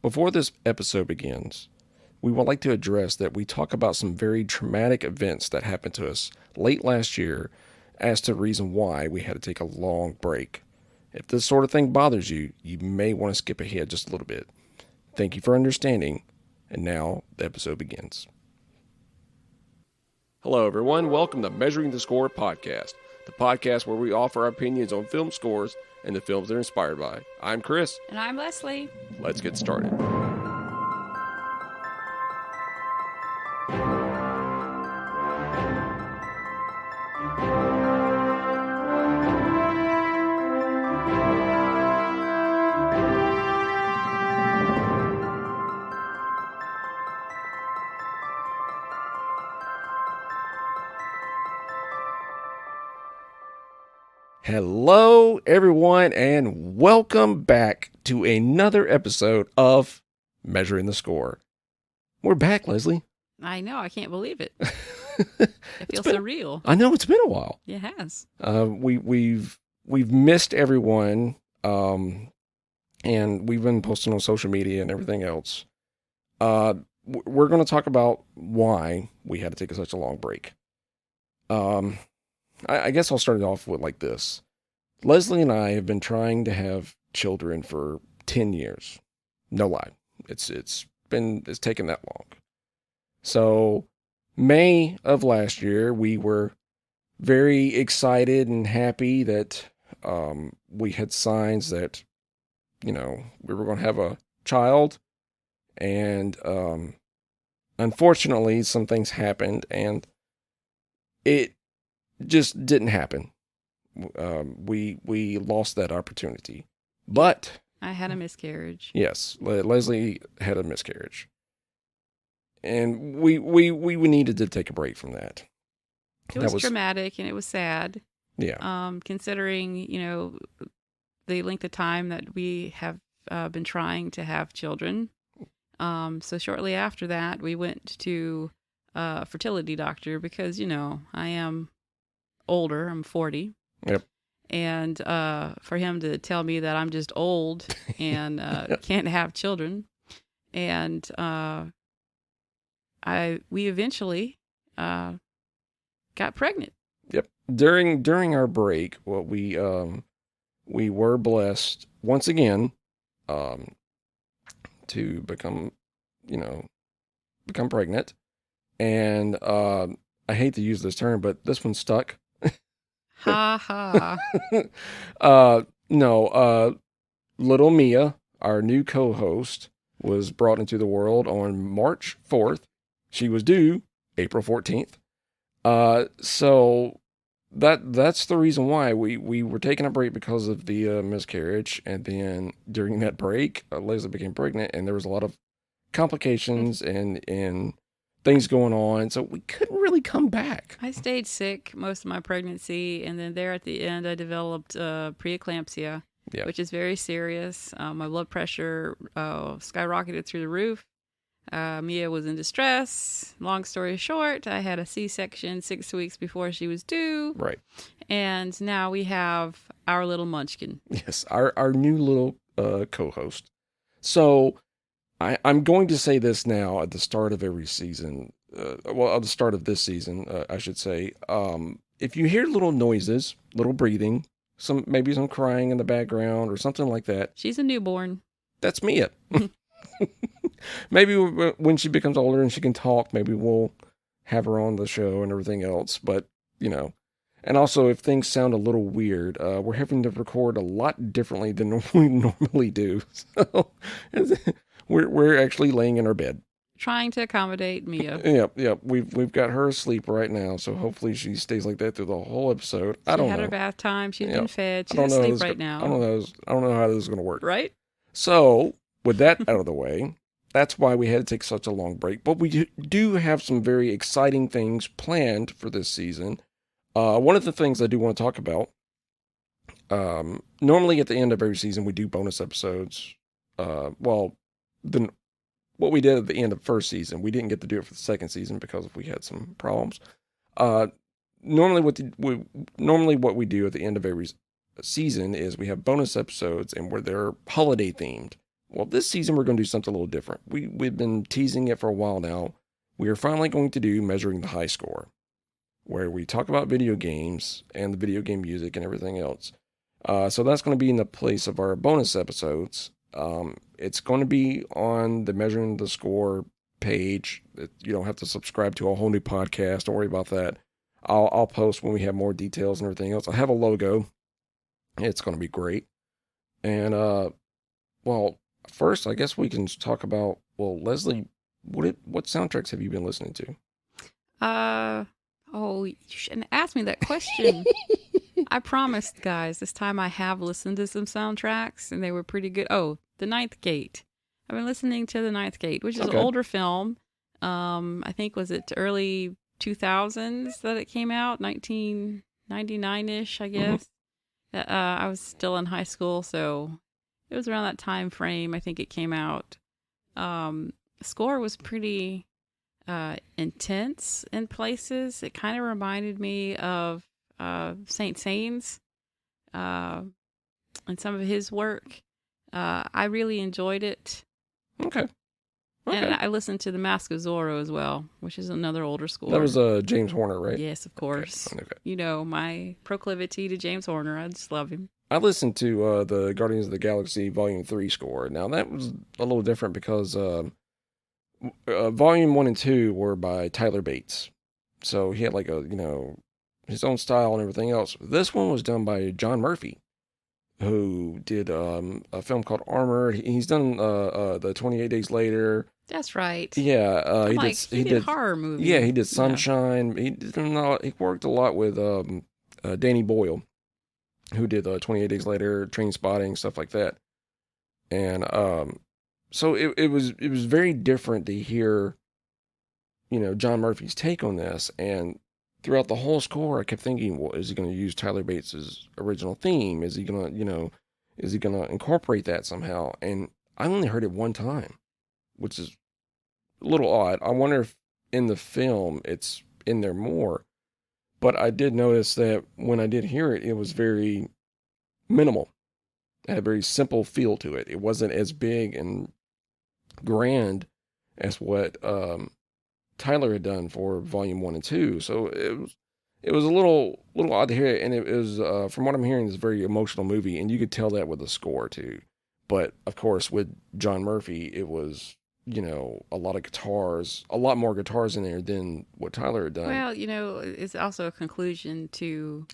Before this episode begins, we would like to address that we talk about some very traumatic events that happened to us late last year as to the reason why we had to take a long break. If this sort of thing bothers you, you may want to skip ahead just a little bit. Thank you for understanding, and now the episode begins. Hello, everyone. Welcome to Measuring the Score podcast, the podcast where we offer our opinions on film scores and the films they're inspired by. I'm Chris. And I'm Leslie. Let's get started. Hello, everyone, and welcome back to another episode of Measuring the Score. We're back, Leslie. I know. I can't believe it. It feels surreal. I know, it's been a while. It has. We've missed everyone, and we've been posting on social media and everything else. We're going to talk about why we had to take such a long break. I guess I'll start it off with like this. Leslie and I have been trying to have children for 10 years. No lie. It's taken that long. So May of last year, we were very excited and happy that we had signs that, we were going to have a child. And unfortunately, some things happened and it just didn't happen. We lost that opportunity. But I had a miscarriage. yes, Leslie had a miscarriage. And we needed to take a break from that. It was traumatic and it was sad. Yeah. Considering, the length of time that we have been trying to have children. So shortly after that, we went to a fertility doctor because, I am older. I'm 40. Yep. And for him to tell me that I'm just old and can't have children. And we eventually got pregnant. Yep. During our break, we were blessed once again to become pregnant. And I hate to use this term, but this one stuck. Ha ha. No, little Mia, our new co-host, was brought into the world on March 4th. She was due April 14th. So that's the reason why we were taking a break because of the miscarriage. And then during that break, Leslie became pregnant and there was a lot of complications and things going on, so we couldn't really come back. I stayed sick most of my pregnancy, and then there at the end, I developed preeclampsia, which is very serious. My blood pressure skyrocketed through the roof. Mia was in distress. Long story short, I had a C-section 6 weeks before she was due. Right. And now we have our little munchkin. Yes, our new little co-host. So I'm going to say this now at the start of every season. At the start of this season, I should say. If you hear little noises, little breathing, maybe some crying in the background or something like that. She's a newborn. That's Mia. Maybe when she becomes older and she can talk, maybe we'll have her on the show and everything else. But, and also if things sound a little weird, we're having to record a lot differently than we normally do. So we're actually laying in our bed. Trying to accommodate Mia. Yep. We've got her asleep right now, so hopefully she stays like that through the whole episode. I don't know. She had her bath time. She's been fed. She's asleep right now. I don't know how this is going to work. Right? So, with that out of the way, that's why we had to take such a long break. But we do have some very exciting things planned for this season. One of the things I do want to talk about, normally at the end of every season, we do bonus episodes. What we did at the end of the first season, we didn't get to do it for the second season because we had some problems. Normally what we do at the end of every season is we have bonus episodes and where they're holiday themed. Well, this season we're going to do something a little different. We've been teasing it for a while now. We are finally going to do Measuring the High Score, where we talk about video games and the video game music and everything else. So that's going to be in the place of our bonus episodes. It's going to be on the Measuring the Score page. You don't have to subscribe to a whole new podcast. Don't worry about that. I'll post when we have more details and everything else. I have a logo. It's going to be great. And, well, first, I guess we can talk about, well, Leslie, what soundtracks have you been listening to? Oh, you shouldn't ask me that question. I promised, guys, this time I have listened to some soundtracks, and they were pretty good. Oh, The Ninth Gate. I've been listening to The Ninth Gate, which is an older film. I think, was it early 2000s that it came out? 1999-ish, I guess. Mm-hmm. I was still in high school, so it was around that time frame I think it came out. The score was pretty intense in places. It kind of reminded me of Saint Saëns and some of his work. I really enjoyed it. Okay. And I listened to The Mask of Zorro as well, which is another older score. That was James Horner, right? Yes, of course. Okay. You know, my proclivity to James Horner. I just love him. I listened to the Guardians of the Galaxy Volume 3 score. Now, that was a little different because Volume 1 and 2 were by Tyler Bates. So he had like his own style and everything else. This one was done by John Murphy, who did a film called Armor. He's done the 28 Days Later. That's right. Yeah, he did horror movies. Yeah, he did Sunshine. Yeah. He worked a lot with Danny Boyle, who did 28 Days Later, Trainspotting, stuff like that. And so it was very different to hear, John Murphy's take on this. And throughout the whole score, I kept thinking, well, is he going to use Tyler Bates's original theme? Is he going to, incorporate that somehow? And I only heard it one time, which is a little odd. I wonder if in the film it's in there more. But I did notice that when I did hear it, it was very minimal. It had a very simple feel to it. It wasn't as big and grand as what Tyler had done for Volume 1 and 2. So it was a little odd to hear it. And it was, from what I'm hearing, it's a very emotional movie. And you could tell that with the score, too. But, of course, with John Murphy, it was, a lot of guitars, a lot more guitars in there than what Tyler had done. Well, it's also a conclusion to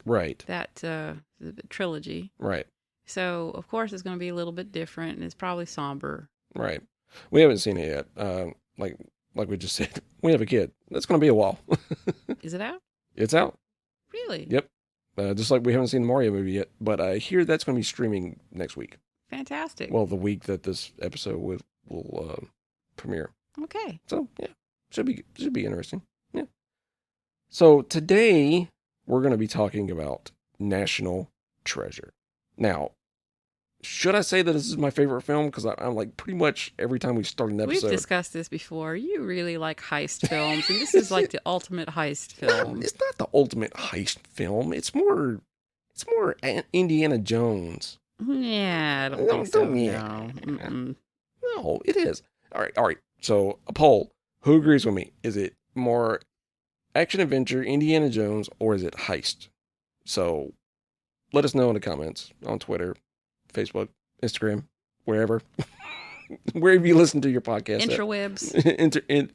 that trilogy. Right. So, of course, it's going to be a little bit different, and it's probably somber. Right. We haven't seen it yet. Like we just said, we have a kid. That's going to be a while. Is it out? It's out. Really? Yep. Just like we haven't seen the Mario movie yet, but I hear that's going to be streaming next week. Fantastic. Well, the week that this episode will premiere. Okay. So yeah, should be interesting. Yeah. So today we're going to be talking about National Treasure. Now, should I say that this is my favorite film? Because I'm like pretty much every time we start an episode. We've discussed this before. You really like heist films, and this is like the ultimate heist film. It's not the ultimate heist film. It's more Indiana Jones. Yeah, I don't think so. No, it is. All right. So a poll. Who agrees with me? Is it more action adventure, Indiana Jones, or is it heist? So let us know in the comments on Twitter, Facebook, Instagram, wherever. Wherever you listen to your podcast. Interwebs.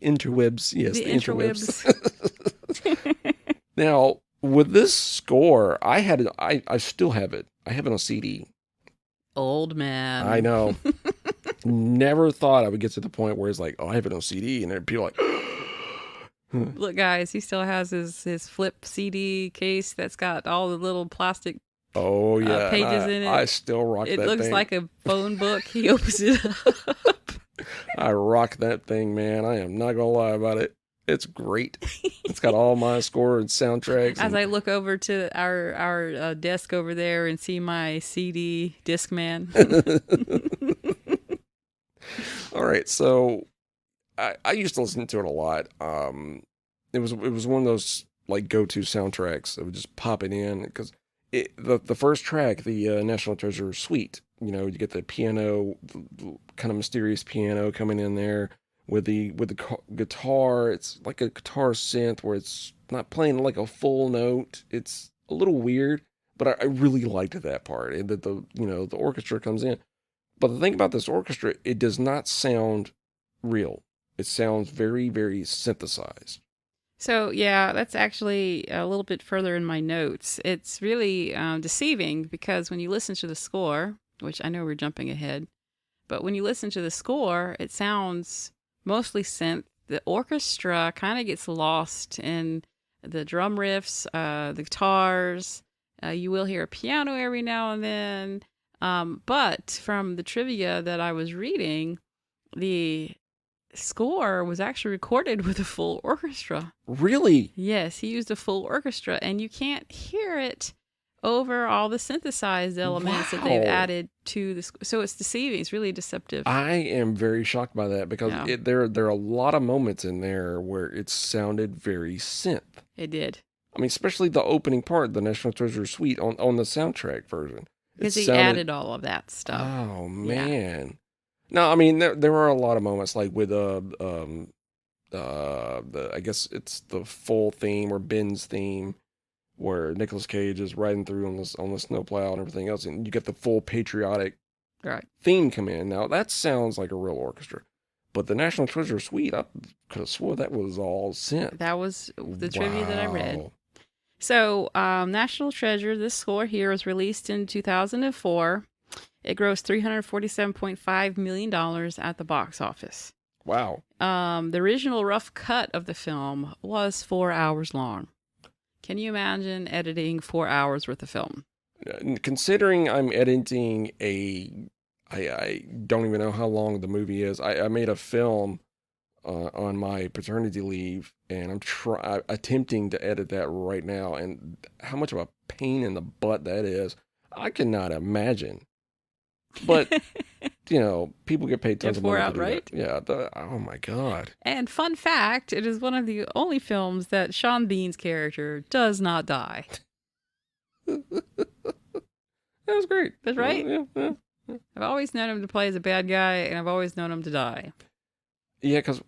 Interwebs. Yes, the interwebs. Now, with this score, I still have it. I have it on CD. Old man. I know. Never thought I would get to the point where it's like, oh, I have it on CD. And people are like, Look, guys, he still has his flip CD case that's got all the little plastic pages in it. I still rock that thing. It looks like a phone book. He opens it up. I rock that thing, man. I am not going to lie about it. It's great. It's got all my score and soundtracks. As I look over to our desk over there and see my CD Discman. All right, so I used to listen to it a lot. It was one of those like go-to soundtracks that would just pop it in because the first track, the National Treasure Suite. You get the piano, kind of mysterious piano coming in there with the guitar. It's like a guitar synth where it's not playing like a full note. It's a little weird, but I really liked that part, and that the orchestra comes in. But the thing about this orchestra, it does not sound real. It sounds very, very synthesized. So, yeah, that's actually a little bit further in my notes. It's really deceiving because when you listen to the score, which I know we're jumping ahead, but when you listen to the score, it sounds mostly synth. The orchestra kind of gets lost in the drum riffs, the guitars. You will hear a piano every now and then. But from the trivia that I was reading, the score was actually recorded with a full orchestra. Really? Yes, he used a full orchestra, and you can't hear it over all the synthesized elements that they've Wow. added to the. So it's deceiving. It's really deceptive. I am very shocked by that because Yeah. there are a lot of moments in there where it sounded very synth. It did. I mean, especially the opening part, the National Treasure Suite on the soundtrack version. Because It he sounded, added all of that stuff. Oh man. No, I mean there are a lot of moments like with the I guess it's the full theme or Ben's theme where Nicolas Cage is riding through on the snowplow and everything else, and you get the full patriotic Right. theme come in. Now that sounds like a real orchestra, but the National Treasure Suite, I could have swore that was all synth. That was the trivia that I read. Wow. So, National Treasure, this score here was released in 2004. It grossed $347.5 million at the box office. Wow. The original rough cut of the film was 4 hours long. Can you imagine editing 4 hours worth of film? Considering I'm editing I don't even know how long the movie is. I made a film on my paternity leave, and I'm attempting to edit that right now. And how much of a pain in the butt that is, I cannot imagine. But people get paid tons of money to do right? that. Yeah. Oh my god. And fun fact, it is one of the only films that Sean Bean's character does not die. That was great. That's right. Yeah. I've always known him to play as a bad guy, and I've always known him to die. Yeah, because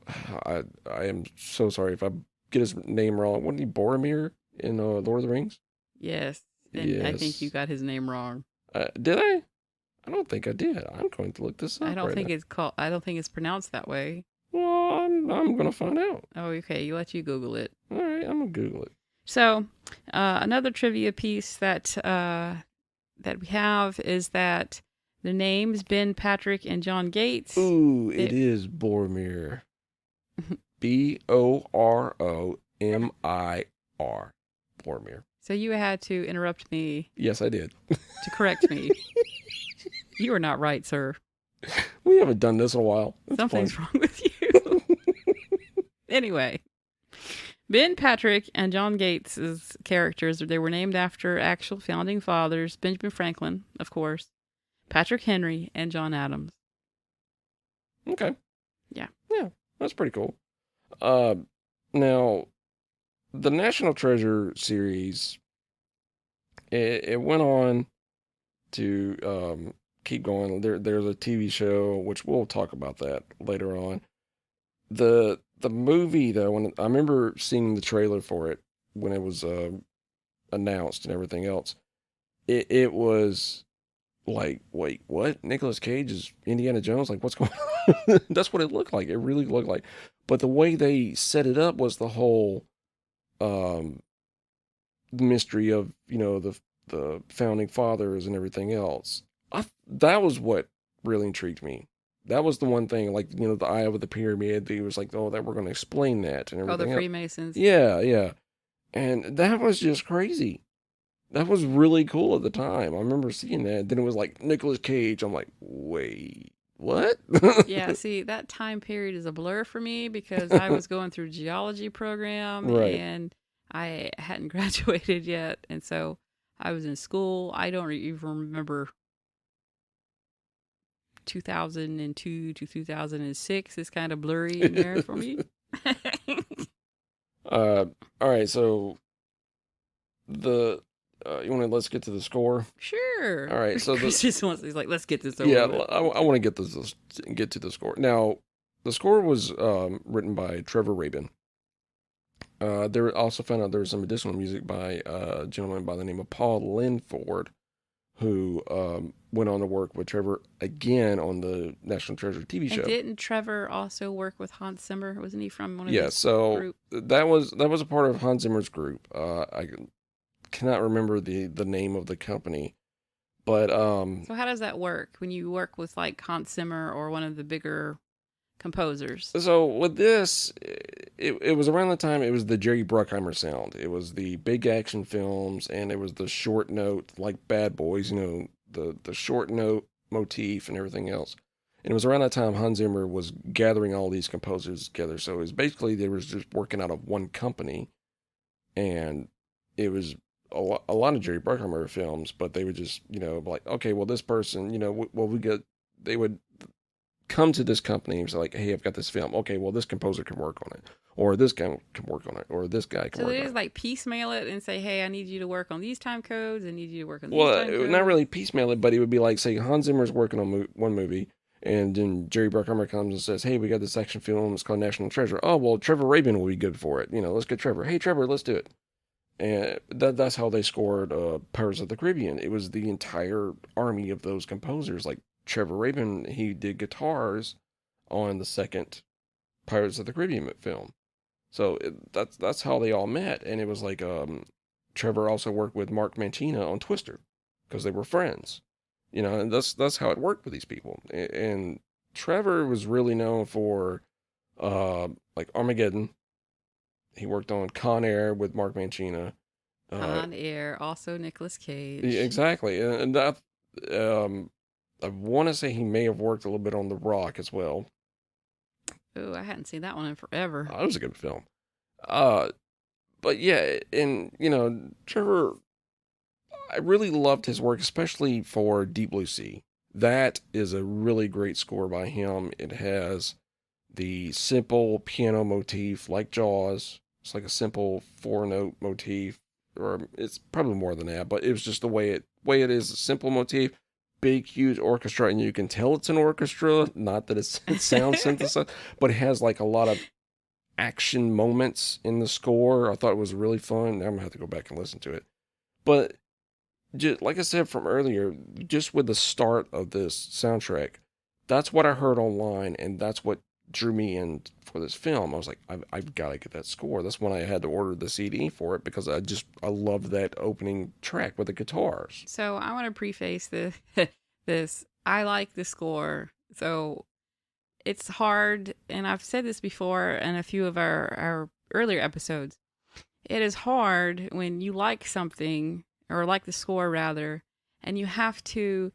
I am so sorry if I get his name wrong. Wasn't he Boromir in Lord of the Rings? Yes. And I think Yes. you got his name wrong. Did I? I don't think I did. I'm going to look this up. I don't right think now. it's called. I don't think it's pronounced that way. Well, I'm going to find out. Oh, okay. Let you Google it. All right, I'm going to Google it. So, another trivia piece that we have is that the names Ben, Patrick, and John Gates. Ooh, it is Boromir. Boromir. Boromir. So you had to interrupt me Yes, I did. to correct me. You are not right, sir. We haven't done this in a while. It's Something's fun. wrong with you. Anyway, Ben, Patrick, and John Gates' characters, they were named after actual founding fathers, Benjamin Franklin, of course, Patrick Henry, and John Adams. Okay. Yeah. Yeah, that's pretty cool. Now, the National Treasure series, it went on to keep going. There's a TV show, which we'll talk about that later on. The movie, though, when I remember seeing the trailer for it when it was announced and everything else, it was like, wait, what? Nicolas Cage is Indiana Jones? Like, what's going on? That's what it looked like. It really looked like. But the way they set it up was the whole mystery of, the founding fathers and everything else. That was what really intrigued me. That was the one thing, like, the eye of the pyramid. He was like, oh, that we're going to explain that and Oh, everything the else. Freemasons. Yeah. And that was just crazy. That was really cool at the time. I remember seeing that. Then it was like Nicolas Cage. I'm like, wait, what? Yeah, see, that time period is a blur for me because I was going through geology program Right. and I hadn't graduated yet. And so I was in school. I don't even remember 2002 to 2006. It's kind of blurry in there for me. All right. So let's get to the score. Sure. All right. So Chris just wants. He's like, let's get this over yeah, with. I want to get to the score. Now, the score was written by Trevor Rabin. There also found out there was some additional music by a gentleman by the name of Paul Linford, who went on to work with Trevor again on the National Treasure TV show. And didn't Trevor also work with Hans Zimmer? Wasn't he from one of Yeah, his so group? that was a part of Hans Zimmer's group. I cannot remember the name of the company, but So how does that work when you work with like Hans Zimmer or one of the bigger composers? So with this, it was around the time it was the Jerry Bruckheimer sound. It was the big action films, and it was the short note, like Bad Boys, the short note motif and everything else. And it was around that time Hans Zimmer was gathering all these composers together. So it was basically they was just working out of one company, and it was a lot of Jerry Bruckheimer films, but they would just like, okay, well this person, they would come to this company and say like, hey, I've got this film. Okay, well this composer can work on it, or this guy can work on it, or this guy can So work they on just it. like piecemeal it and say, hey, I need you to work on these time codes. I need you to work on these Well, time codes. not really piecemeal it, but it would be like, say, Hans Zimmer's working on one movie, and then Jerry Bruckheimer comes and says, hey, we got this action film. It's called National Treasure. Oh, well, Trevor Rabin will be good for it. Let's get Trevor. Hey, Trevor, let's do it. And that's how they scored Pirates of the Caribbean. It was the entire army of those composers. Like Trevor Rabin, he did guitars on the second Pirates of the Caribbean film. So that's how they all met. And it was like Trevor also worked with Mark Mancina on Twister because they were friends. And that's how it worked with these people. And Trevor was really known for like Armageddon. He worked on Con Air with Mark Mancina. Con Air, also Nicolas Cage. Exactly. And that I want to say he may have worked a little bit on The Rock as well. Oh, I hadn't seen that one in forever. That was a good film. But yeah, and Trevor, I really loved his work, especially for Deep Blue Sea. That is a really great score by him. It has the simple piano motif like Jaws. It's like a simple 4-note motif, or it's probably more than that, but it was just the way it is, a simple motif, big, huge orchestra, and you can tell it's an orchestra, not that it sounds synthesized, but it has like a lot of action moments in the score. I thought it was really fun. Now I'm gonna have to go back and listen to it. But just, like I said from earlier, just with the start of this soundtrack, that's what I heard online, and that's what drew me in for this film. I was like, I've got to get that score. That's when I had to order the CD for it, because I loved that opening track with the guitars. So I want to preface this. I like the score. So it's hard, and I've said this before in a few of our earlier episodes. It is hard when you like something, or like the score rather, and you have to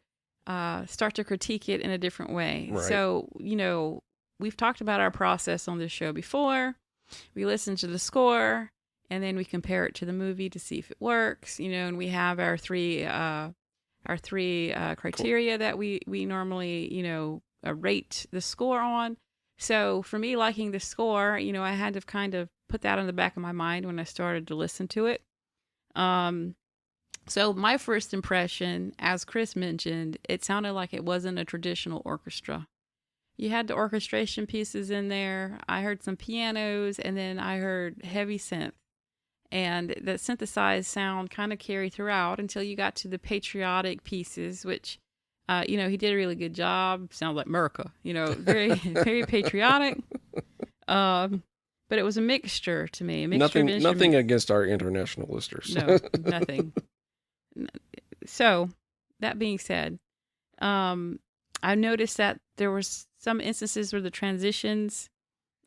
start to critique it in a different way. Right. So, we've talked about our process on this show before. We listen to the score, and then we compare it to the movie to see if it works, and we have our three criteria that we normally, rate the score on. So for me, liking the score, I had to kind of put that in the back of my mind when I started to listen to it. So my first impression, as Chris mentioned, it sounded like it wasn't a traditional orchestra. You had the orchestration pieces in there. I heard some pianos, and then I heard heavy synth. And the synthesized sound kind of carried throughout until you got to the patriotic pieces, which, he did a really good job. Sounds like America, very, very patriotic. But it was a mixture to me. Nothing against our international listeners. No, nothing. So, that being said, I noticed that there was some instances where the transitions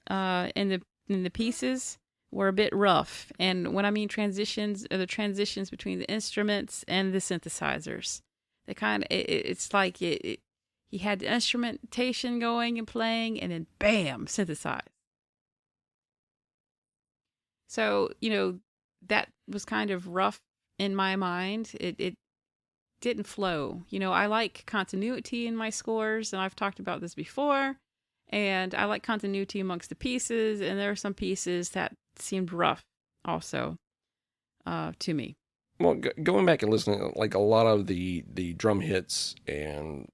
in the pieces were a bit rough. And when I mean transitions, are the transitions between the instruments and the synthesizers. They kind of, it's like he had the instrumentation going and playing, and then bam, synthesized. So, that was kind of rough in my mind. It didn't flow. I like continuity in my scores, and I've talked about this before. And I like continuity amongst the pieces, and there are some pieces that seemed rough also to me. Well, going back and listening, like a lot of the drum hits and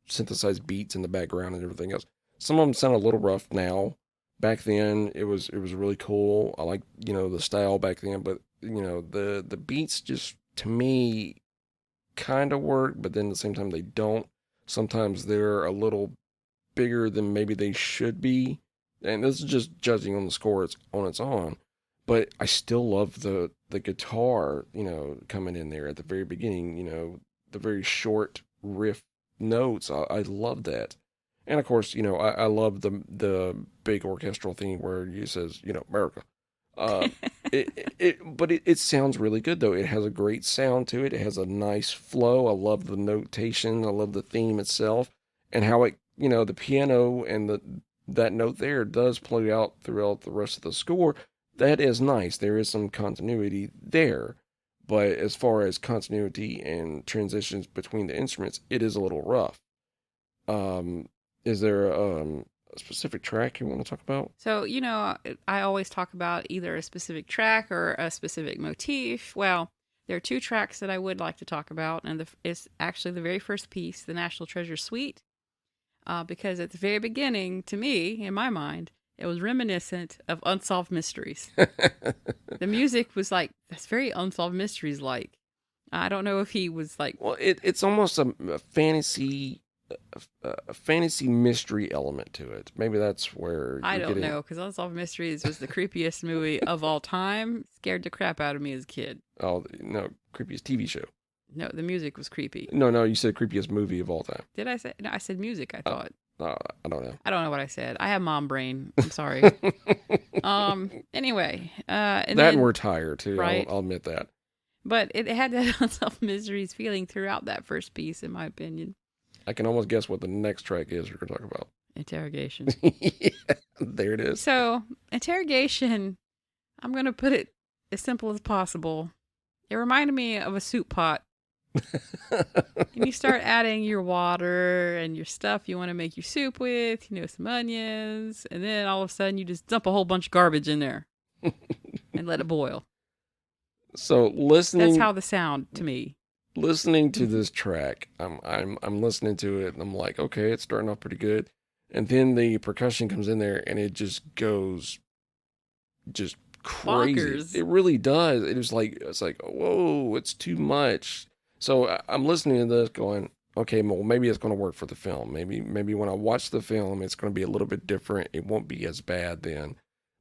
synthesized beats in the background and everything else, some of them sound a little rough now. Back then, it was really cool. I like the style back then, but the beats just to me kind of work, but then at the same time they don't. Sometimes they're a little bigger than maybe they should be, and this is just judging on the score it's on its own. But I still love the guitar, coming in there at the very beginning. The very short riff notes. I love that, and of course, I love the big orchestral theme where he says, America. Uh, but it sounds really good though. It has a great sound to it. It has a nice flow. I love the notation. I love the theme itself, and how the piano and that note there does play out throughout the rest of the score. That is nice. There is some continuity there, but as far as continuity and transitions between the instruments, it is a little rough. Is there a specific track you want to talk about? So, I always talk about either a specific track or a specific motif. Well, there are two tracks that I would like to talk about, and it's actually the very first piece, the National Treasure Suite, because at the very beginning, to me, in my mind, it was reminiscent of Unsolved Mysteries. The music was like, that's very Unsolved Mysteries like. I don't know if he was like. Well, it's almost a fantasy. A fantasy mystery element to it. Maybe that's where I don't know, because Unsolved Mysteries was the creepiest movie of all time. Scared the crap out of me as a kid. Oh no, creepiest TV show. No, the music was creepy. No, you said creepiest movie of all time. Did I say? No, I said music. I thought. I don't know. I don't know what I said. I have mom brain. I'm sorry. Anyway, and we're tired too. Right? I'll admit that. But it had that Unsolved Mysteries feeling throughout that first piece, in my opinion. I can almost guess what the next track is we're going to talk about. Interrogation. Yeah, there it is. So, Interrogation, I'm going to put it as simple as possible. It reminded me of a soup pot. And you start adding your water and your stuff you want to make your soup with, some onions, and then all of a sudden you just dump a whole bunch of garbage in there and let it boil. So that's how the sound to me. Listening to this track, I'm listening to it and I'm like, okay, it's starting off pretty good. And then the percussion comes in there and it just goes just crazy. Bonkers. It really does. It's like, whoa, it's too much. So I'm listening to this going, okay, well, maybe it's going to work for the film. Maybe when I watch the film, it's going to be a little bit different. It won't be as bad then.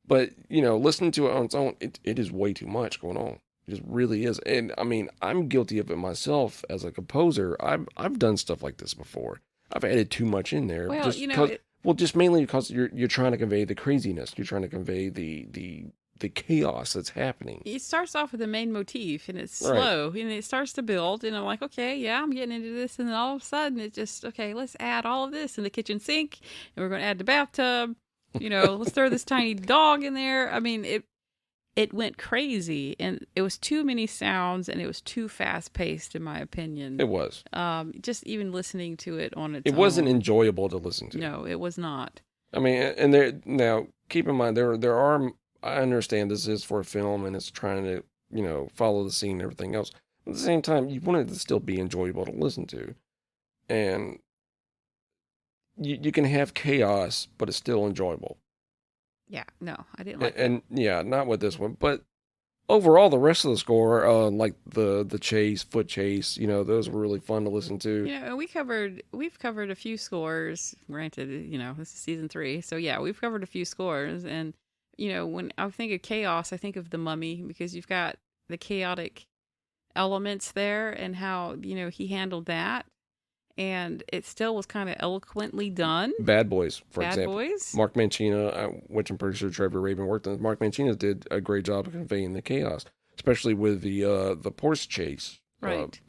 But, listening to it on its own, it is way too much going on. It just really is. And I mean, I'm guilty of it myself as a composer. I've done stuff like this before. I've added too much in there. Well, just mainly because you're trying to convey the craziness. You're trying to convey the chaos that's happening. It starts off with the main motif and it's slow, right. And it starts to build and I'm like, okay, yeah, I'm getting into this. And then all of a sudden it's just, okay, let's add all of this in the kitchen sink and we're going to add the bathtub, let's throw this tiny dog in there. I mean, it went crazy and it was too many sounds and it was too fast paced in my opinion. It was. Just even listening to it on its own. It wasn't enjoyable to listen to. No, it was not. I mean, and now keep in mind there are, I understand this is for a film and it's trying to, follow the scene and everything else. But at the same time, you want it to still be enjoyable to listen to. And you can have chaos, but it's still enjoyable. Yeah, no, I didn't like and that. Yeah, not with this one. But overall, the rest of the score, like the foot chase, those were really fun to listen to. We've covered a few scores. Granted, this is season 3. So yeah, we've covered a few scores. And, when I think of chaos, I think of The Mummy because you've got the chaotic elements there and how, he handled that. And it still was kind of eloquently done. Bad Boys, for example. Bad Boys. Mark Mancina, which I'm pretty sure Trevor Rabin worked on. Mark Mancina did a great job of conveying the chaos, especially with the horse chase. Right.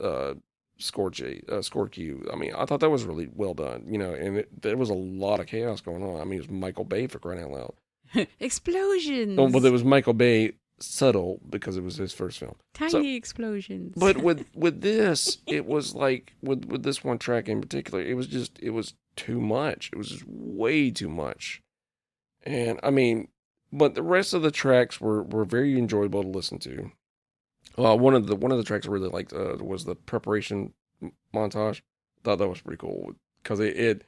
Score cue. I mean, I thought that was really well done. And there was a lot of chaos going on. I mean, it was Michael Bay for crying out loud. Explosions. Well, it was Michael Bay. Subtle because it was his first film. Tiny explosions. But with this, it was like with this one track in particular, it was too much. It was just way too much. And I mean, but the rest of the tracks were very enjoyable to listen to. one of the tracks I really liked was the preparation montage. Thought that was pretty cool because it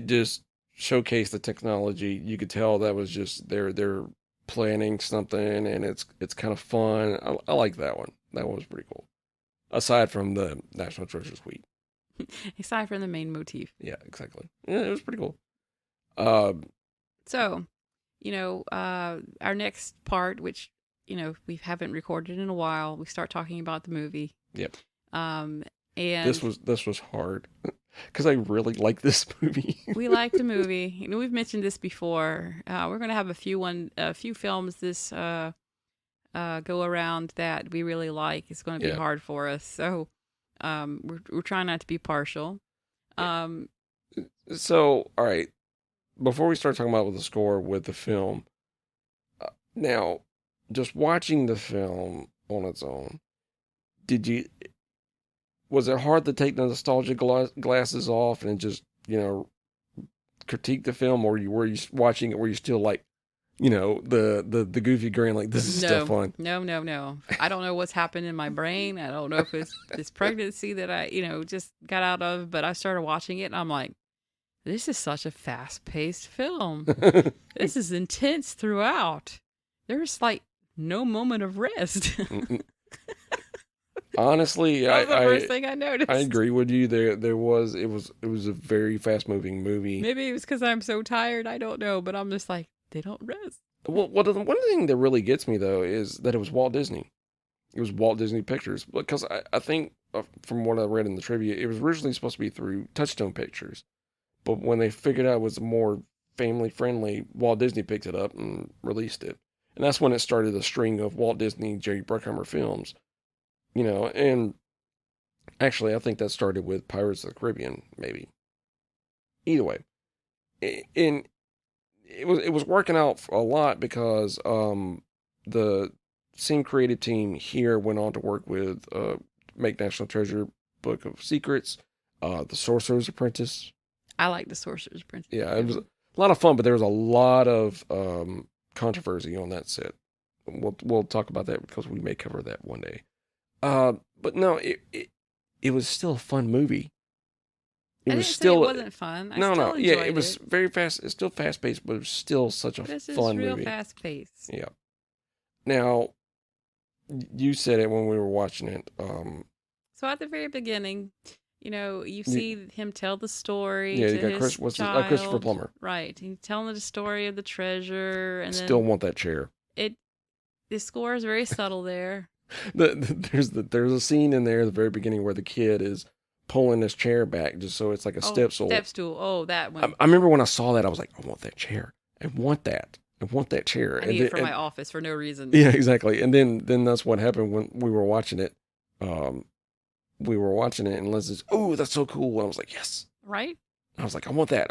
just showcased the technology. You could tell that was just they're planning something, and it's kind of fun. I like that one. That one was pretty cool. Aside from the National Treasure Suite. Aside from the main motif. Yeah, exactly. Yeah, it was pretty cool. Uh, So, our next part, which, we haven't recorded in a while, we start talking about the movie. Yep. And this was hard because I really like this movie. We like the movie. We've mentioned this before. We're going to have a few films this go around that we really like. It's going to be hard for us. So, we're trying not to be partial. So, all right. Before we start talking about the score with the film, now, just watching the film on its own, was it hard to take the nostalgia glasses off and just, critique the film, or were you watching it where you still like, the goofy grin, like this is still fun? No. I don't know what's happened in my brain. I don't know if it's this pregnancy that I, just got out of, but I started watching it and I'm like, this is such a fast-paced film. This is intense throughout. There's like no moment of rest. Honestly, that was the first thing I noticed. I agree with you. It was a very fast-moving movie. Maybe it was because I'm so tired. I don't know, but I'm just like, they don't rest. Well, one thing that really gets me though is that it was Walt Disney. It was Walt Disney Pictures, because I think from what I read in the trivia, it was originally supposed to be through Touchstone Pictures. But when they figured out it was more family friendly, Walt Disney picked it up and released it. And that's when it started a string of Walt Disney, Jerry Bruckheimer films. And actually I think that started with Pirates of the Caribbean, maybe. Either way. And it was working out a lot because the same creative team here went on to work with make National Treasure Book of Secrets, The Sorcerer's Apprentice. I like The Sorcerer's Apprentice. Yeah, it was a lot of fun, but there was a lot of controversy on that set. We'll talk about that because we may cover that one day. But no, it was still a fun movie. It wasn't fun. It was very fast. It's still fast paced, but it was still such a fun movie. Real fast paced. Yeah. Now, you said it when we were watching it. So at the very beginning, you see him tell the story. Yeah, to you got his child. Christopher Plummer. Right. He's telling the story of the treasure, and still want that chair. The score is very subtle there. There's a scene in there at the very beginning where the kid is pulling his chair back just so it's like a step stool. Step stool. Oh, that one. I remember when I saw that, I was like, I want that chair. I want that chair. I need it for my office for no reason. Yeah, exactly. And then that's what happened when we were watching it. And Liz oh, that's so cool. And I was like, yes. Right? I was like, I want that.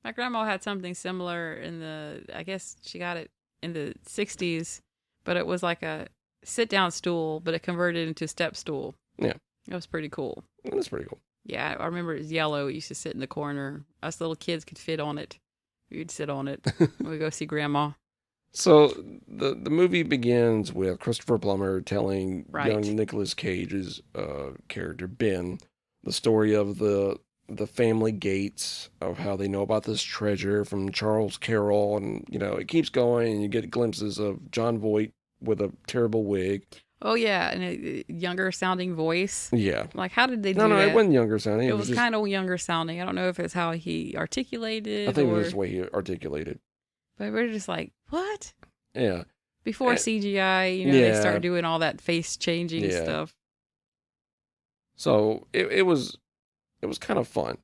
My grandma had something similar I guess she got it in the 60s, but it was like a sit-down stool, but it converted into a step stool. Yeah. It was pretty cool. That's pretty cool. Yeah, I remember it was yellow. It used to sit in the corner. Us little kids could fit on it. We'd sit on it. We'd go see Grandma. So the movie begins with Christopher Plummer telling young Nicolas Cage's character, Ben, the story of the family Gates, of how they know about this treasure from Charles Carroll. And, it keeps going, and you get glimpses of John Voight with a terrible wig. Oh, yeah, and a younger sounding voice. Yeah. Like, how did they do that? No, it wasn't younger sounding. It was just kind of younger sounding. I don't know if it's how he articulated. I think it was the way he articulated. But we're just like, what? Yeah. Before CGI, they start doing all that face changing stuff. So it was kind of fun.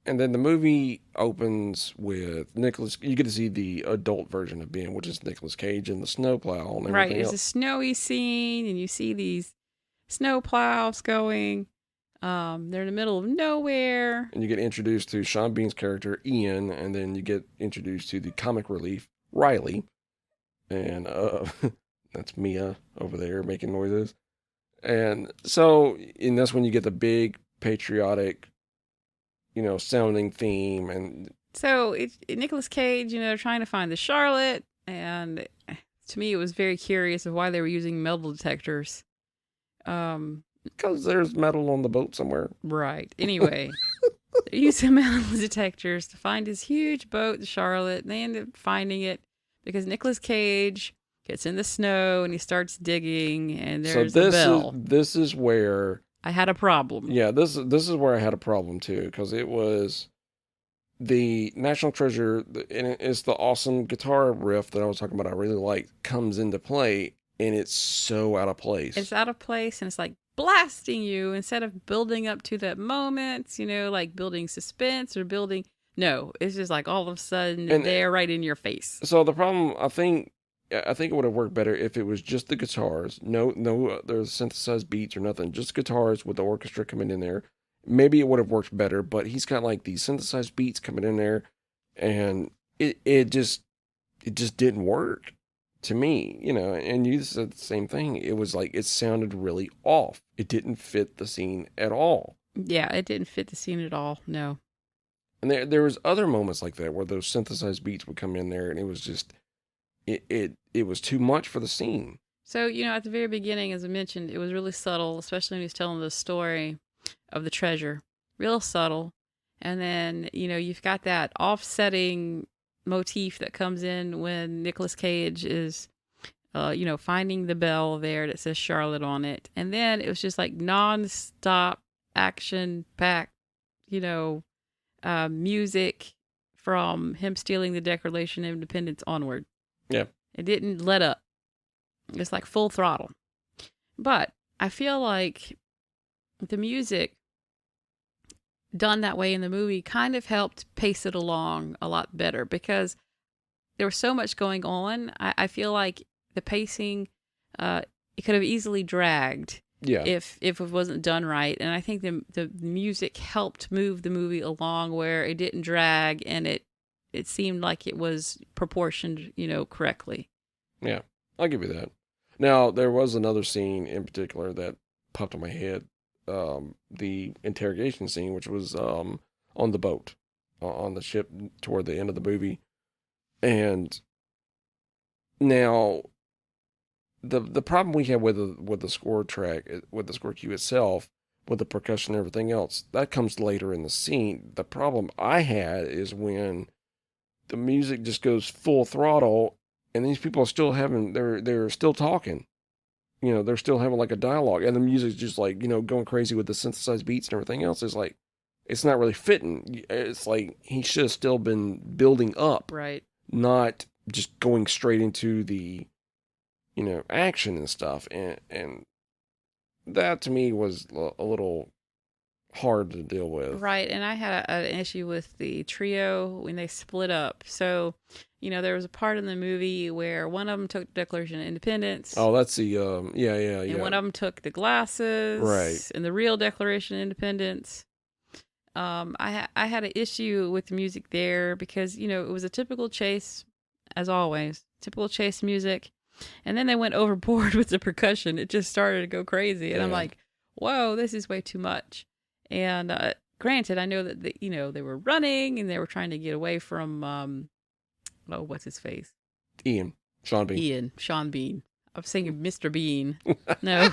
And then the movie opens with Nicolas. You get to see the adult version of Ben, which is Nicolas Cage and the snowplow and everything Right, it's else. a snowy scene, and you see these snowplows going. They're in the middle of nowhere. And you get introduced to Sean Bean's character, Ian, and then you get introduced to the comic relief, Riley. And that's Mia over there making noises. And that's when you get the big patriotic, sounding theme. And so Nicolas Cage, trying to find the Charlotte, and to me, it was very curious of why they were using metal detectors. Because there's metal on the boat somewhere. Right. Anyway, they used the metal detectors to find this huge boat, the Charlotte, and they end up finding it because Nicolas Cage gets in the snow and he starts digging, and there's a bell. This is where I had a problem. Yeah, this is where I had a problem too, because it was the National Treasure, and it's the awesome guitar riff that I was talking about. I really like comes into play, and it's so out of place. It's out of place, and it's like blasting you instead of building up to that moment. Like building suspense or building. No, it's just like all of a sudden they're right in your face. So the problem, I think it would have worked better if it was just the guitars. No, there's synthesized beats or nothing. Just guitars with the orchestra coming in there. Maybe it would have worked better, but he's got like these synthesized beats coming in there, and it just didn't work to me, and you said the same thing. It was like, it sounded really off. It didn't fit the scene at all. Yeah, it didn't fit the scene at all. No. And there was other moments like that where those synthesized beats would come in there, and it was just, it was too much for the scene. So, at the very beginning, as I mentioned, it was really subtle, especially when he was telling the story of the treasure. Real subtle. And then, you've got that offsetting motif that comes in when Nicolas Cage is, finding the bell there that says Charlotte on it. And then it was just like non-stop action-packed, music from him stealing the Declaration of Independence onward. Yeah. It didn't let up. It's like full throttle. But I feel like the music done that way in the movie kind of helped pace it along a lot better because there was so much going on. I feel like the pacing, it could have easily dragged if it wasn't done right. And I think the music helped move the movie along where it didn't drag and it seemed like it was proportioned, correctly. Yeah, I'll give you that. Now, there was another scene in particular that popped in my head. The interrogation scene, which was on the boat, on the ship toward the end of the movie. And now, the problem we had with the score track, with the score cue itself, with the percussion and everything else, that comes later in the scene. The problem I had is when the music just goes full throttle, and these people are still they're still talking. They're still having like a dialogue, and the music's just like, going crazy with the synthesized beats and everything else. It's like, it's not really fitting. It's like he should have still been building up, right? Not just going straight into the, action and stuff. And that to me was a little hard to deal with. Right. And I had an issue with the trio when they split up. So, there was a part in the movie where one of them took the Declaration of Independence. Oh, that's the, yeah. And one of them took the glasses. Right. And the real Declaration of Independence. I had an issue with the music there because, it was a typical chase, as always, typical chase music. And then they went overboard with the percussion. It just started to go crazy. And I'm like, whoa, this is way too much. And granted, I know that they were running and they were trying to get away from what's his face? Sean Bean. I was thinking Mr. Bean. No,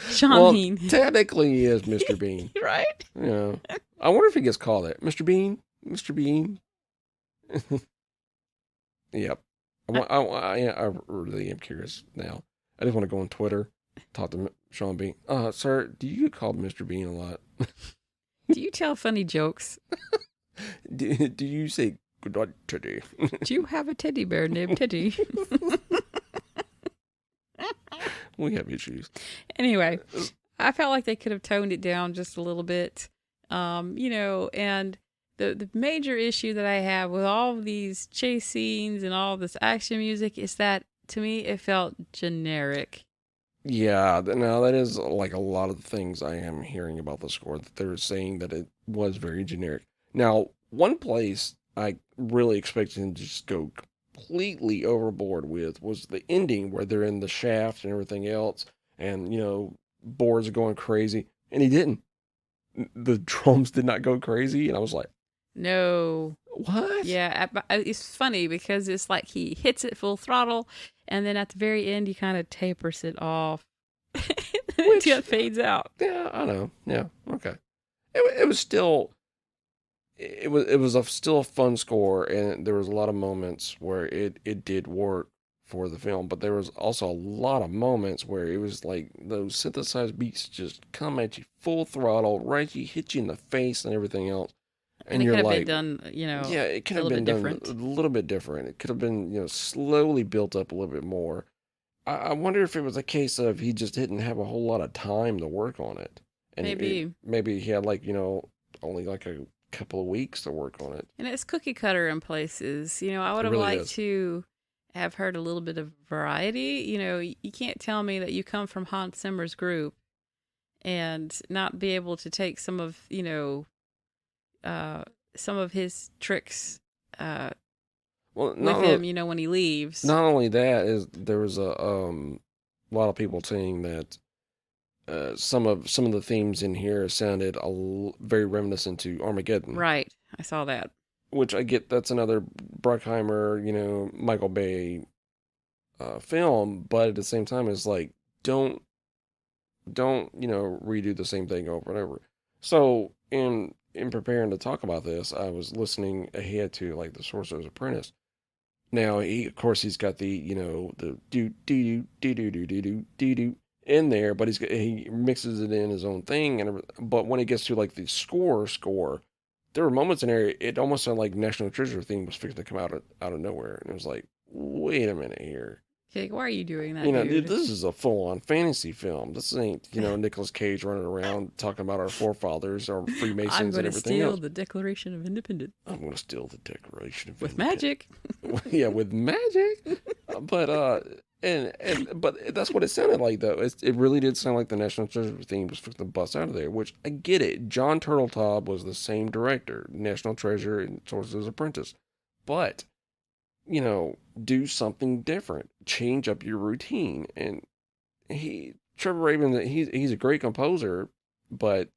Sean Bean. Technically, he is Mr. Bean, right? Yeah. I wonder if he gets called that, Mr. Bean. Yep. I really am curious now. I just want to go on Twitter, talk to Sean Bean. Sir, do you get called Mr. Bean a lot? Do you tell funny jokes? do you say good night, Teddy? Do you have a teddy bear named Teddy? We have issues. Anyway, I felt like they could have toned it down just a little bit. And the major issue that I have with all of these chase scenes and all this action music is that, to me, it felt generic. Yeah, now that is like a lot of the things I am hearing about the score, that they're saying that it was very generic. Now, one place I really expected him to just go completely overboard with was the ending where they're in the shaft and everything else, and, boards are going crazy, and he didn't. The drums did not go crazy, and I was like, no. What? Yeah, it's funny because it's like he hits it full throttle, and then at the very end, he kind of tapers it off Which, until it fades out. yeah, I know. Yeah, okay. It was still still a fun score, and there was a lot of moments where it did work for the film, but there was also a lot of moments where it was like those synthesized beats just come at you full throttle, right? You hit you in the face and everything else, And and it you're could have been like, done, yeah, it a could have little been bit done different. a little bit different. It could have been slowly built up a little bit more. I wonder if it was a case of he just didn't have a whole lot of time to work on it, and Maybe. maybe he had like only like a couple of weeks to work on it. And it's cookie cutter in places. I would It have really liked is. to have heard a little bit of variety. You can't tell me that you come from Hans Zimmer's group and not be able to take uh, some of his tricks uh, Well, with him, when he leaves. not only that is there was a lot of people saying that some of the themes in here sounded very reminiscent to Armageddon, Right. I saw that. which I get. That's another Bruckheimer, Michael Bay film, but at the same time, it's like don't redo the same thing over and over. So in preparing to talk about this, I was listening ahead to like the Sorcerer's Apprentice. Now of course he's got the the do do do do do do do do do in there, but he mixes it in his own thing, but when it gets to like the score, there were moments in there it almost sounded like National Treasure theme was fixing to come out of nowhere, and it was like, wait a minute here. Like, why are you doing that, dude? This is a full-on fantasy film. This ain't, Nicolas Cage running around talking about our forefathers, our I'm Freemasons, going and to everything steal else. the Declaration of Independence I'm going to steal the Declaration of with Independence. magic. Yeah, with magic. But but that's what it sounded like, though. It really did sound like the National Treasure theme was fixing to bust out of there, which I get it. John Turteltaub was the same director, National Treasure and Sorcerer's Apprentice, but do something different, change up your routine. And Trevor Rabin, he's a great composer, but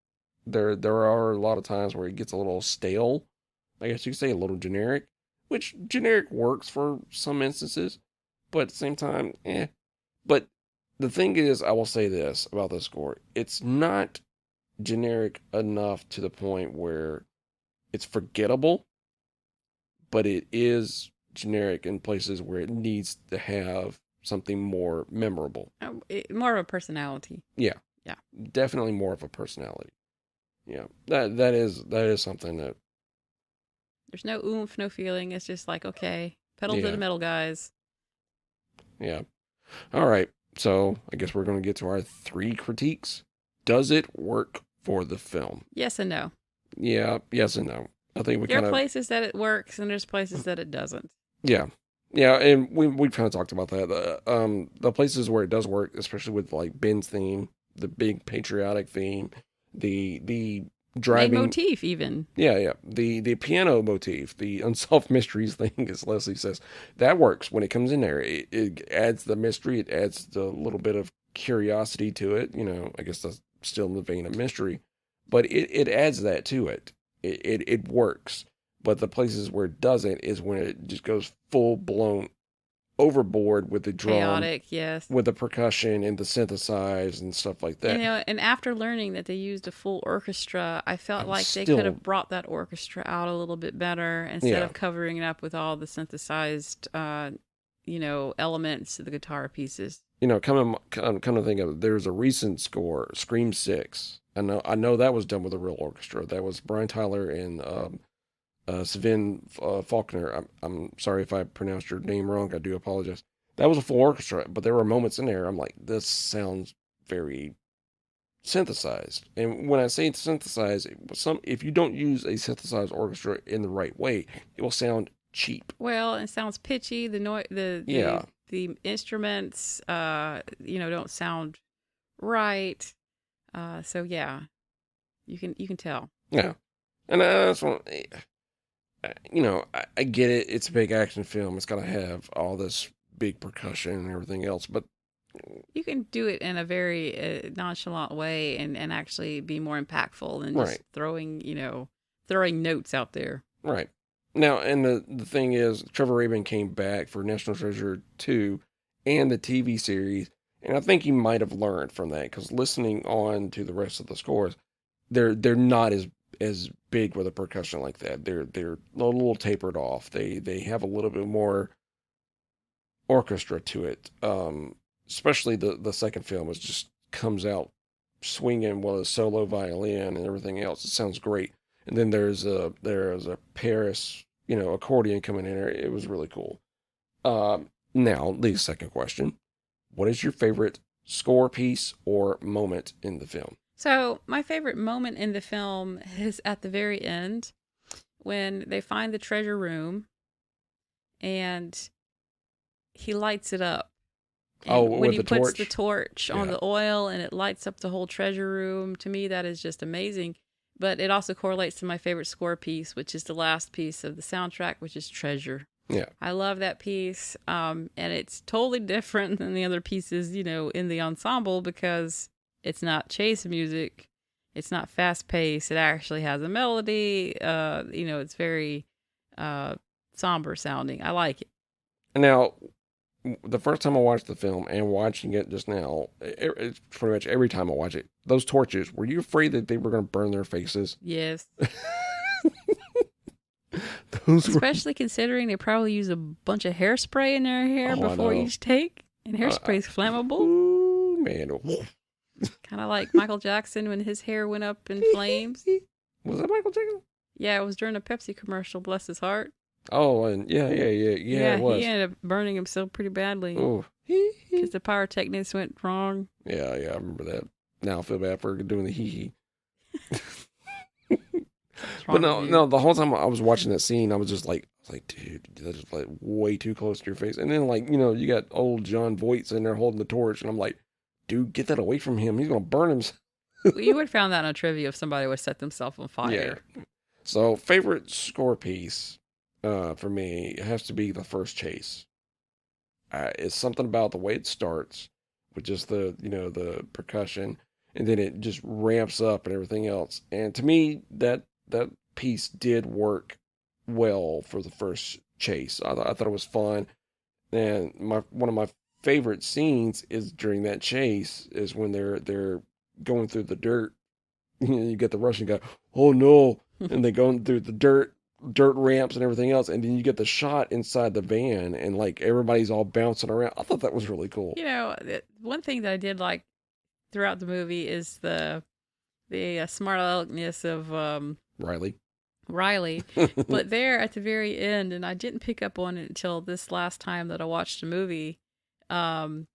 there are a lot of times where he gets a little stale. I guess you could say a little generic, which generic works for some instances, but at the same time, eh. But the thing is, I will say this about the score: it's not generic enough to the point where it's forgettable, but it is generic in places where it needs to have something more memorable. More of a personality. Yeah. Yeah. Definitely more of a personality. Yeah. That is something that There's no oomph, no feeling. It's just like, okay, pedal to the metal, guys. Yeah. All right. So I guess we're going to get to our 3 critiques. Does it work for the film? Yes and no. Yeah. Yes and no. I think there are places that it works and there's places that it doesn't. Yeah. Yeah, and we kind of talked about that. The places where it does work, especially with like Ben's theme, the big patriotic theme, the driving main motif, even. Yeah. The piano motif, the unsolved mysteries thing, as Leslie says, that works when it comes in there. It adds the mystery. It adds the little bit of curiosity to it. I guess that's still in the vein of mystery, but it adds that to it. It works. But the places where it doesn't is when it just goes full blown overboard with the drum, chaotic, yes, with the percussion and the synthesized and stuff like that. And after learning that they used a full orchestra, I felt like they could have brought that orchestra out a little bit better instead of covering it up with all the synthesized, elements of the guitar pieces. Come to think of it, there's a recent score, Scream 6. I know that was done with a real orchestra. That was Brian Tyler and Sven Faulkner. I'm sorry if I pronounced your name wrong. I do apologize. That was a full orchestra, but there were moments in there I'm like, this sounds very synthesized. And when I say synthesized, if you don't use a synthesized orchestra in the right way, it will sound cheap. Well, it sounds pitchy. The instruments, don't sound right. So yeah, you can tell. Yeah, and that's one. I get it. It's a big action film. It's got to have all this big percussion and everything else, but you can do it in a very nonchalant way and actually be more impactful than just throwing notes out there. Right. Now, and the thing is, Trevor Rabin came back for National Treasure 2, and the TV series. And I think he might have learned from that because listening on to the rest of the scores, they're not as big with a percussion like that. They're a little tapered off. They have a little bit more orchestra to it. Especially the second film is just comes out swinging with a solo violin and everything else. It sounds great. And then there's a Paris, accordion coming in there. It was really cool. Now the second question: what is your favorite score piece or moment in the film? So, my favorite moment in the film is at the very end when they find the treasure room and he lights it up. Oh, And when with he the puts torch? the torch on Yeah. the oil and it lights up the whole treasure room, to me, that is just amazing. But it also correlates to my favorite score piece, which is the last piece of the soundtrack, which is Treasure. Yeah. I love that piece. And it's totally different than the other pieces, in the ensemble because it's not chase music. It's not fast paced. It actually has a melody. It's very somber sounding. I like it. Now, the first time I watched the film and watching it just now, it's pretty much every time I watch it, those torches, were you afraid that they were going to burn their faces? Yes. Those were, Especially considering they probably use a bunch of hairspray in their hair Oh, I before know. each take. And hairspray is flammable. ooh, man. Kind of like Michael Jackson when his hair went up in flames. Was that Michael Jackson? Yeah, it was during a Pepsi commercial, bless his heart. Oh, and yeah, it was. He ended up burning himself pretty badly Oh, because the pyrotechnics went wrong. yeah, I remember that. Now I feel bad for doing the hee hee. What's But wrong with you? no, the whole time I was watching that scene, I was like, dude, that's just like way too close to your face. And then you got old John Voight in there holding the torch, and I'm like, dude, get that away from him. He's gonna burn himself. Well, you would have found that on a trivia if somebody would set themselves on fire. Yeah. So favorite score piece, for me, it has to be the first chase. It's something about the way it starts with just the percussion, and then it just ramps up and everything else. And to me, that piece did work well for the first chase. I thought it was fun, and one of my favorite scenes is during that chase is when they're going through the dirt. You get the Russian guy, oh no, and they go through the dirt ramps and everything else, and then you get the shot inside the van, and like everybody's all bouncing around. I thought that was really cool. One thing that I did like throughout the movie is the smart aleckness of Riley. Riley. But there at the very end, and I didn't pick up on it until this last time that I watched the movie, one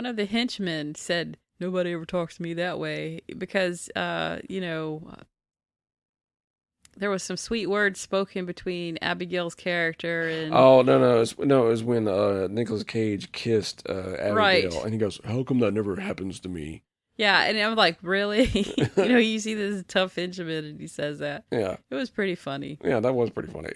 of the henchmen said, "Nobody ever talks to me that way," because, there was some sweet words spoken between Abigail's character and... Oh no, it was when Nicolas Cage kissed Abigail, Right. and he goes, "How come that never happens to me?" Yeah, and I'm like, really? You see this tough henchman and he says that. Yeah, It was pretty funny. yeah, that was pretty funny.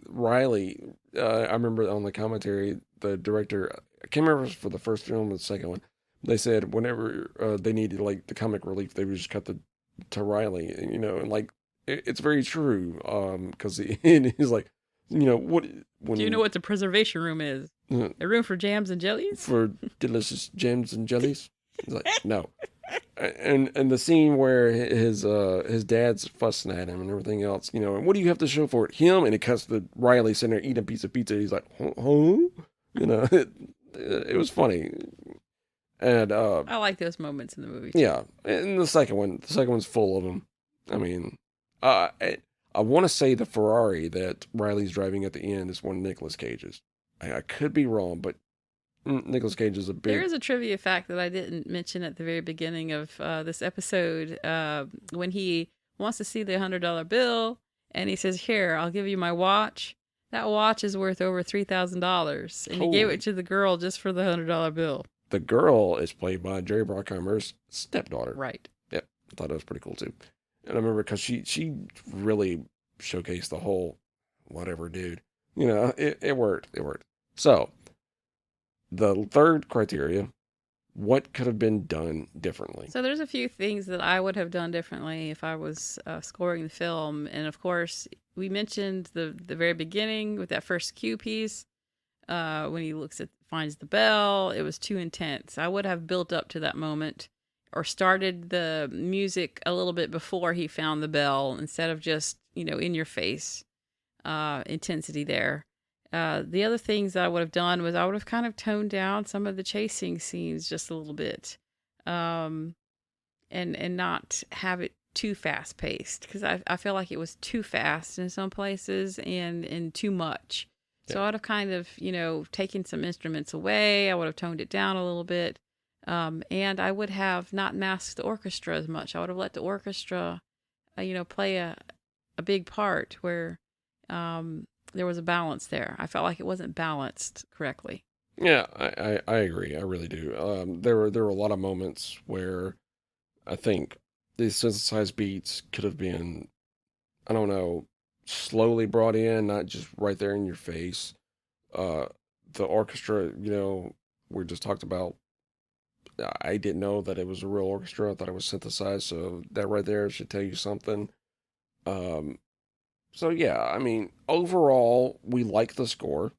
Riley, I remember on the commentary, the director, I can't remember if it was for the first film or the second one. They said whenever they needed like the comic relief, they would just cut to Riley, and like it's very true. Because he's like, what when Do you know what the preservation room is? uh, A room for jams and jellies? for delicious gems and jellies? He's like, no. And the scene where his dad's fussing at him and everything else, and what do you have to show for it? Him, and it cuts to Riley sitting there eating a piece of pizza. He's like, huh? It was funny. And I like those moments in the movie. yeah, and the second one's full of them. I mean, I want to say the Ferrari that Riley's driving at the end is one of Nicolas Cage's. I could be wrong, but Nicolas Cage is a big. There is a trivia fact that I didn't mention at the very beginning of this episode. When he wants to see the $100 bill and he says, "Here, I'll give you my watch." That watch is worth over $3,000, and he gave Holy. it to the girl just for the $100 bill. The girl is played by Jerry Bruckheimer's stepdaughter. Right. Yep, I thought that was pretty cool too. And I remember because she really showcased the whole whatever dude. It worked. It worked. So the third criteria: what could have been done differently? So there's a few things that I would have done differently if I was scoring the film. And of course, we mentioned the very beginning with that first cue piece. when he finds the bell. It was too intense. I would have built up to that moment or started the music a little bit before he found the bell instead of just, in your face intensity there. The other things that I would have done was I would have kind of toned down some of the chasing scenes just a little bit, and not have it too fast paced, because I feel like it was too fast in some places and too much. Yeah. So I'd have kind of taken some instruments away. I would have toned it down a little bit, and I would have not masked the orchestra as much. I would have let the orchestra, play a big part where there was a balance there. I felt like it wasn't balanced correctly. Yeah, I agree. I really do. There were a lot of moments where I think these synthesized beats could have been, I don't know, slowly brought in, not just right there in your face. The orchestra, we just talked about. I didn't know that it was a real orchestra. I thought it was synthesized, so that right there should tell you something. So yeah, I mean, overall, we like the score.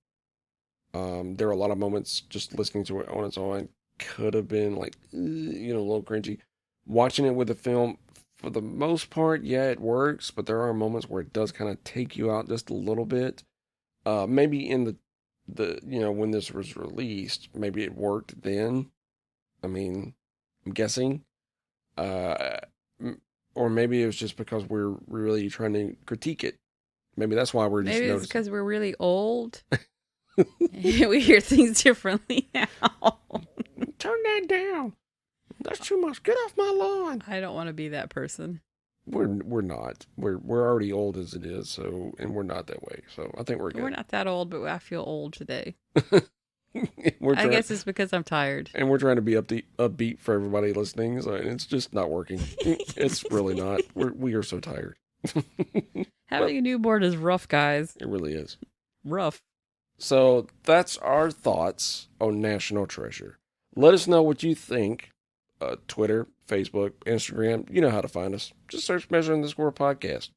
There are a lot of moments just listening to it on its own could have been like, a little cringy. Watching it with the film, for the most part, yeah, it works, but there are moments where it does kind of take you out just a little bit. Maybe in the when this was released, maybe it worked then. I mean, I'm guessing. Or maybe it was just because we're really trying to critique it. Maybe that's why we're just Maybe it's because we're really old. We hear things differently now. Turn that down. That's too much. Get off my lawn. I don't want to be that person. We're not. We're already old as it is, and we're not that way. So I think we're good. We're not that old, but I feel old today. I guess it's because I'm tired. And we're trying to be upbeat for everybody listening, so it's just not working. It's really not. We are so tired. Having a newborn is rough, guys. It really is. Rough. So that's our thoughts on National Treasure. Let us know what you think. Twitter, Facebook, Instagram. You know how to find us. Just search Measuring the Score Podcast.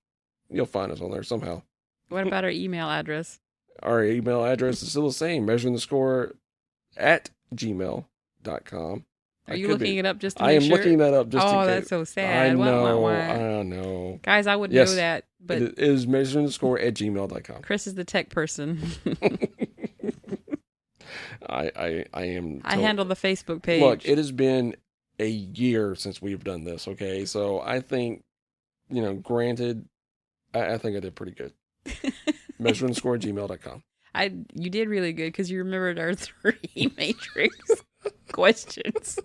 You'll find us on there somehow. What about our email address? Our email address is still the same. measuringthescore@gmail.com. Are you looking it up just to make sure? I am looking that up just in case. Oh, that's so sad. I know. Guys, I wouldn't know that. But it is measuringthescore@gmail.com. Chris is the tech person. I am. I handle the Facebook page. Look, it has been a year since we've done this, okay? So I think, granted, I think I did pretty good. measuringthescore@gmail.com. You did really good because you remembered our 3 Matrix questions.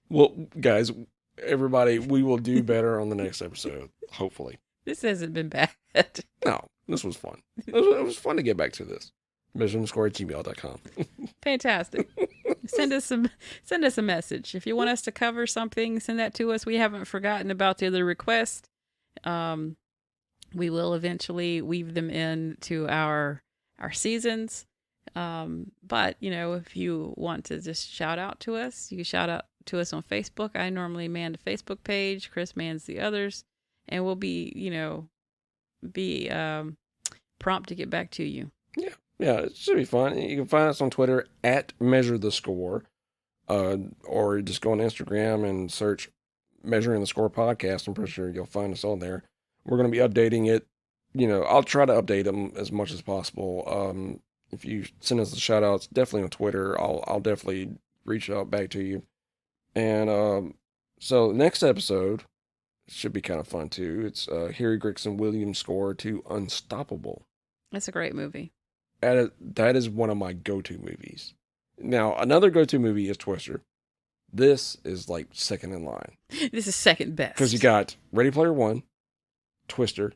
Well, guys, everybody, we will do better on the next episode, hopefully. This hasn't been bad. No, this was fun. It was fun to get back to this. measuringthescore@gmail.com. Fantastic. Send us a message. If you want us to cover something, send that to us. We haven't forgotten about the other request. We will eventually weave them into our seasons. But, if you want to just shout out to us, you can shout out to us on Facebook. I normally man the Facebook page. Chris mans the others. And we'll be prompt to get back to you. Yeah, it should be fun. You can find us on Twitter @MeasureTheScore, or just go on Instagram and search Measuring the Score Podcast. I'm pretty sure you'll find us on there. We're going to be updating it. I'll try to update them as much as possible. If you send us the shout outs, definitely on Twitter, I'll definitely reach out back to you. And so next episode should be kind of fun too. It's Harry Gregson Williams' score to Unstoppable. That's a great movie. That is one of my go-to movies. Now, another go-to movie is Twister. This is like second in line. This is second best. Because you got Ready Player One, Twister,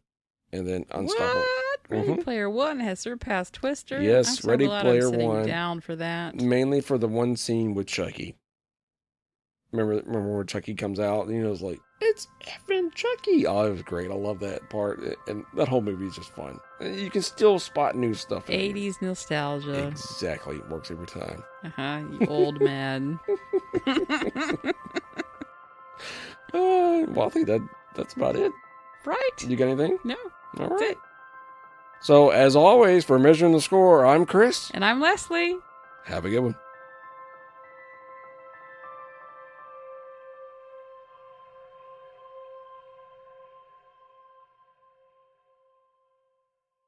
and then Unstoppable. What? Ready Player One has surpassed Twister? Yes, Ready Player One. Down for that. Mainly for the one scene with Chucky. Remember where Chucky comes out and it's like, it's effing Chucky. Oh, it was great. I love that part. And that whole movie is just fun. You can still spot new stuff. 80s nostalgia. Exactly. It works every time. You old man. Well, I think that's about it. Right. You got anything? No. All right. So, as always, for Measuring the Score, I'm Chris. And I'm Leslie. Have a good one.